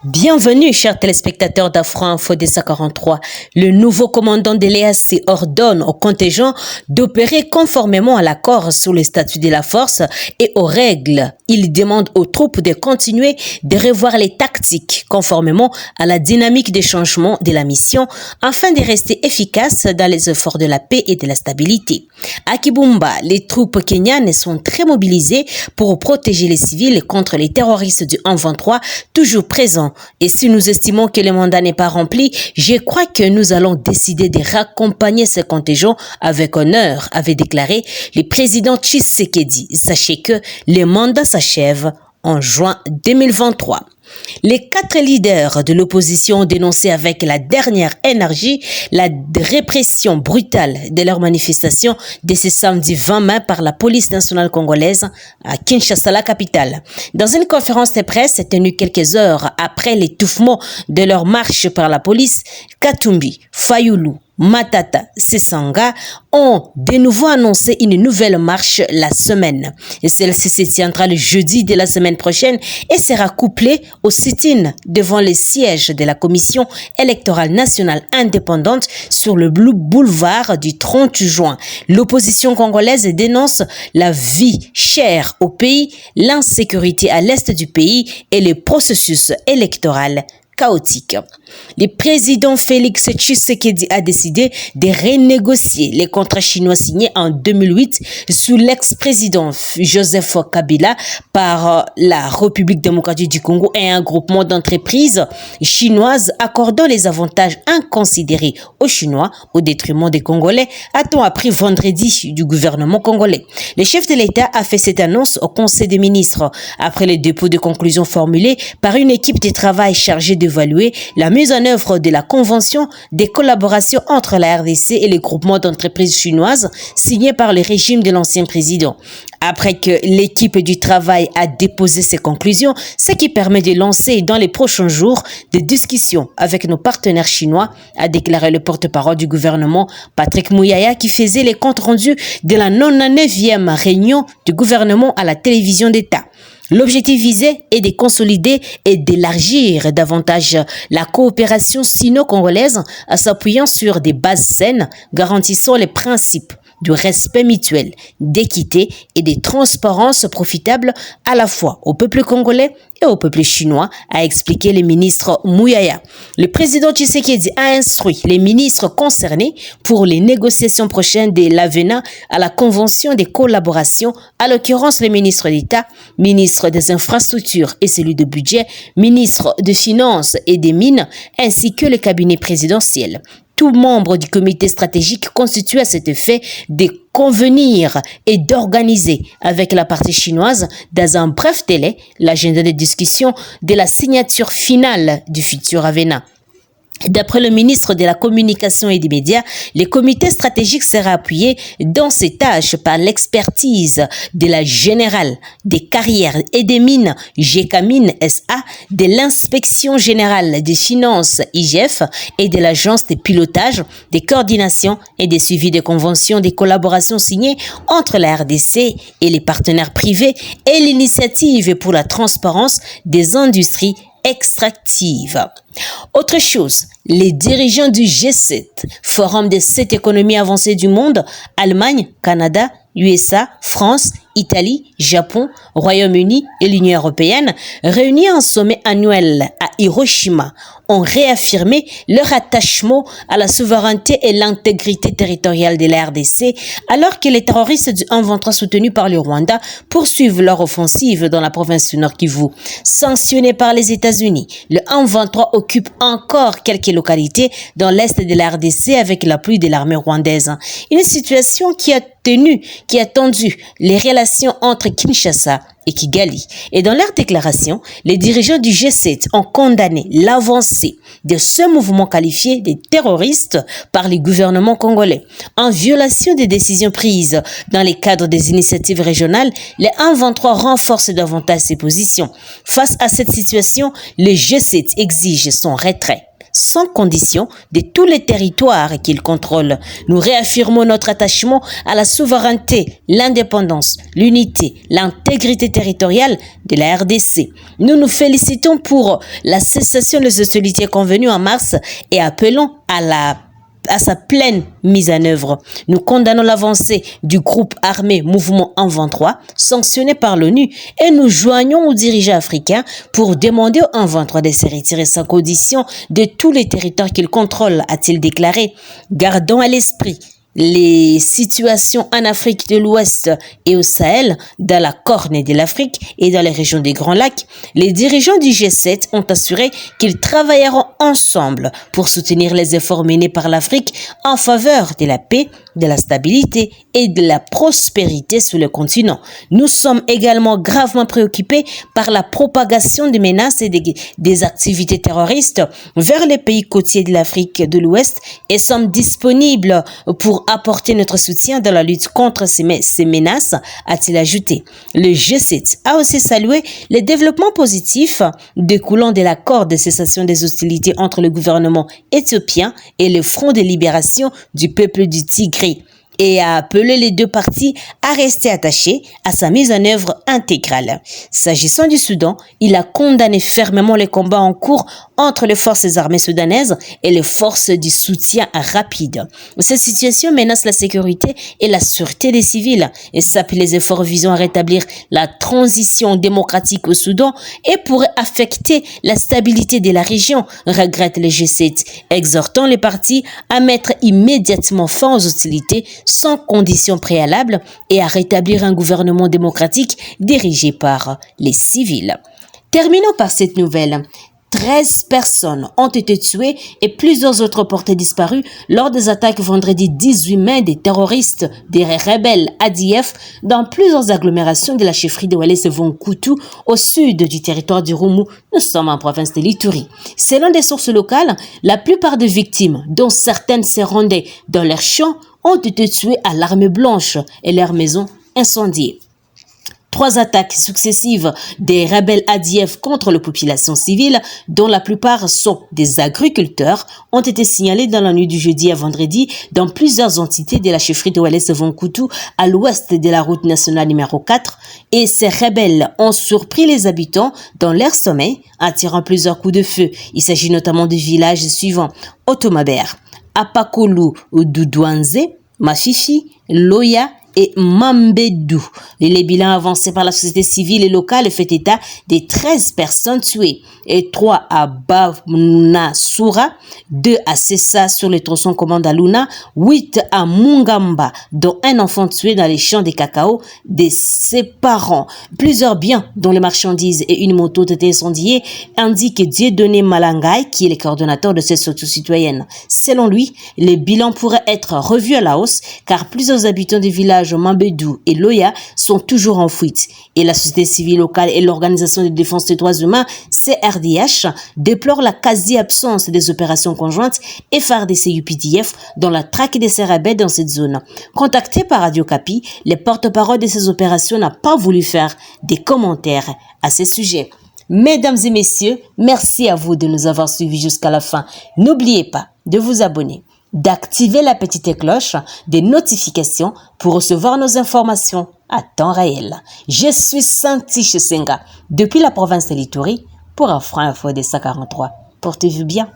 Bienvenue, chers téléspectateurs d'Afro-Info des 43. Le nouveau commandant de l'EAC ordonne au contingent d'opérer conformément à l'accord sur le statut de la force et aux règles. Il demande aux troupes de continuer de revoir les tactiques conformément à la dynamique des changements de la mission afin de rester efficaces dans les efforts de la paix et de la stabilité. À Kibumba, les troupes kenyanes sont très mobilisées pour protéger les civils contre les terroristes du 1-23, toujours présents. Et si nous estimons que le mandat n'est pas rempli, je crois que nous allons décider de raccompagner ce contingent avec honneur, avait déclaré le président Tshisekedi. Sachez que le mandat s'achève en juin 2023. Les 4 leaders de l'opposition ont dénoncé avec la dernière énergie la répression brutale de leurs manifestations de ce samedi 20 mai par la police nationale congolaise à Kinshasa, la capitale. Dans une conférence de presse tenue quelques heures après l'étouffement de leur marche par la police, Katumbi, Fayulu, Matata, Sesanga ont de nouveau annoncé une nouvelle marche la semaine. Et celle-ci se tiendra le jeudi de la semaine prochaine et sera couplée au sit-in devant les sièges de la Commission électorale nationale indépendante sur le boulevard du 30 juin. L'opposition congolaise dénonce la vie chère au pays, l'insécurité à l'est du pays et le processus électoral chaotique. Le président Félix Tshisekedi a décidé de renégocier les contrats chinois signés en 2008 sous l'ex-président Joseph Kabila par la République démocratique du Congo et un groupement d'entreprises chinoises accordant les avantages inconsidérés aux Chinois au détriment des Congolais, a-t-on appris vendredi du gouvernement congolais. Le chef de l'État a fait cette annonce au Conseil des ministres après le dépôt de conclusions formulées par une équipe de travail chargée d'évaluer la mise en œuvre de la convention des collaborations entre la RDC et les groupements d'entreprises chinoises signée par le régime de l'ancien président. Après que l'équipe du travail a déposé ses conclusions, ce qui permet de lancer dans les prochains jours des discussions avec nos partenaires chinois, a déclaré le porte-parole du gouvernement Patrick Muyaya qui faisait les comptes rendus de la 99e réunion du gouvernement à la télévision d'État. L'objectif visé est de consolider et d'élargir davantage la coopération sino-congolaise en s'appuyant sur des bases saines garantissant les principes du respect mutuel, d'équité et de transparence profitable à la fois au peuple congolais et au peuple chinois, a expliqué le ministre Muyaya. Le président Tshisekedi a instruit les ministres concernés pour les négociations prochaines de l'avenant à la convention des collaborations, à l'occurrence le ministre d'État, ministre des infrastructures et celui de budget, ministre des finances et des mines, ainsi que le cabinet présidentiel. Tout membre du comité stratégique constitue à cet effet de convenir et d'organiser avec la partie chinoise dans un bref délai l'agenda de discussion de la signature finale du futur avenant. D'après le ministre de la Communication et des Médias, le comité stratégique sera appuyé dans ses tâches par l'expertise de la Générale des carrières et des mines GECAMINE SA, de l'Inspection générale des finances IGF et de l'Agence de pilotage, des coordinations et des suivis des conventions des collaborations signées entre la RDC et les partenaires privés et l'initiative pour la transparence des industries extractive. Autre chose, les dirigeants du G7, Forum des 7 économies avancées du monde, Allemagne, Canada, USA, France, Italie, Japon, Royaume-Uni et l'Union européenne, réunis en sommet annuel à Hiroshima, ont réaffirmé leur attachement à la souveraineté et l'intégrité territoriale de la RDC, alors que les terroristes du 1-23 soutenus par le Rwanda poursuivent leur offensive dans la province du Nord Kivu. Sanctionné par les États-Unis, le 1-23 occupe encore quelques localités dans l'est de la RDC avec l'appui de l'armée rwandaise. Une situation qui a tendu les relations entre Kinshasa et Kigali. Et dans leur déclaration, les dirigeants du G7 ont condamné l'avancée de ce mouvement qualifié de terroriste par les gouvernements congolais. En violation des décisions prises dans le cadre des initiatives régionales, les 1-23 renforcent davantage ses positions. Face à cette situation, le G7 exige son retrait, sans condition de tous les territoires qu'ils contrôlent. Nous réaffirmons notre attachement à la souveraineté, l'indépendance, l'unité, l'intégrité territoriale de la RDC. Nous nous félicitons pour la cessation des hostilités convenues en mars et appelons à sa pleine mise en œuvre. Nous condamnons l'avancée du groupe armé Mouvement M23, sanctionné par l'ONU, et nous joignons aux dirigeants africains pour demander au M23 de se retirer sans condition de tous les territoires qu'il contrôle, a-t-il déclaré. Gardons à l'esprit les situations en Afrique de l'Ouest et au Sahel, dans la Corne de l'Afrique et dans les régions des Grands Lacs. Les dirigeants du G7 ont assuré qu'ils travailleront ensemble pour soutenir les efforts menés par l'Afrique en faveur de la paix, de la stabilité et de la prospérité sur le continent. Nous sommes également gravement préoccupés par la propagation des menaces et des activités terroristes vers les pays côtiers de l'Afrique de l'Ouest et sommes disponibles pour apporter notre soutien dans la lutte contre ces menaces, a-t-il ajouté. Le G7 a aussi salué les développements positifs découlant de l'accord de cessation des hostilités entre le gouvernement éthiopien et le Front de libération du peuple du Tigré, et a appelé les deux parties à rester attachés à sa mise en œuvre intégrale. S'agissant du Soudan, il a condamné fermement les combats en cours entre les forces armées soudanaises et les forces du soutien rapide. Cette situation menace la sécurité et la sûreté des civils et sape les efforts visant à rétablir la transition démocratique au Soudan et pourrait affecter la stabilité de la région, regrette le G7, exhortant les parties à mettre immédiatement fin aux hostilités sans conditions préalables et à rétablir un gouvernement démocratique dirigé par les civils. Terminons par cette nouvelle. 13 personnes ont été tuées et plusieurs autres portées disparues lors des attaques vendredi 18 mai des terroristes des rebelles ADF dans plusieurs agglomérations de la chefferie de Walese-Vonkoutou au sud du territoire du Roumu. Nous sommes en province de l'Ituri. Selon des sources locales, la plupart des victimes, dont certaines se rendaient dans leurs champs, ont été tuées à l'arme blanche et leurs maisons incendiées. 3 attaques successives des rebelles ADF contre la population civile, dont la plupart sont des agriculteurs, ont été signalées dans la nuit du jeudi à vendredi dans plusieurs entités de la chefferie de Walese-Vonkoutou à l'ouest de la route nationale numéro 4, et ces rebelles ont surpris les habitants dans leur sommeil en tirant plusieurs coups de feu. Il s'agit notamment des villages suivants: Otomaber, Apakolu Doudouanze, Mafifi, Loya et Mambedou. Les bilans avancés par la société civile et locale fait état des 13 personnes tuées et 3 à Bavnasoura, 2 à Sessa sur les tronçons commande à Luna, 8 à Mungamba, dont un enfant tué dans les champs de cacao de ses parents. Plusieurs biens, dont les marchandises et une moto, ont été incendiés, indique Dieudonné Malangay, qui est le coordonnateur de cette structure citoyenne. Selon lui, les bilans pourraient être revus à la hausse car plusieurs habitants des villages Mambedou et Loya sont toujours en fuite. Et la société civile locale et l'Organisation de défense des droits humains, CRDH, déplorent la quasi-absence des opérations conjointes FARDC-UPDF dans la traque des rebelles dans cette zone. Contacté par Radio Kapi, le porte-parole de ces opérations n'a pas voulu faire des commentaires à ce sujet. Mesdames et messieurs, merci à vous de nous avoir suivis jusqu'à la fin. N'oubliez pas de vous abonner, d'activer la petite cloche des notifications pour recevoir nos informations à temps réel. Je suis Santi Chesenga depuis la province de l'Ituri pour Afro Info des 143. Portez-vous bien.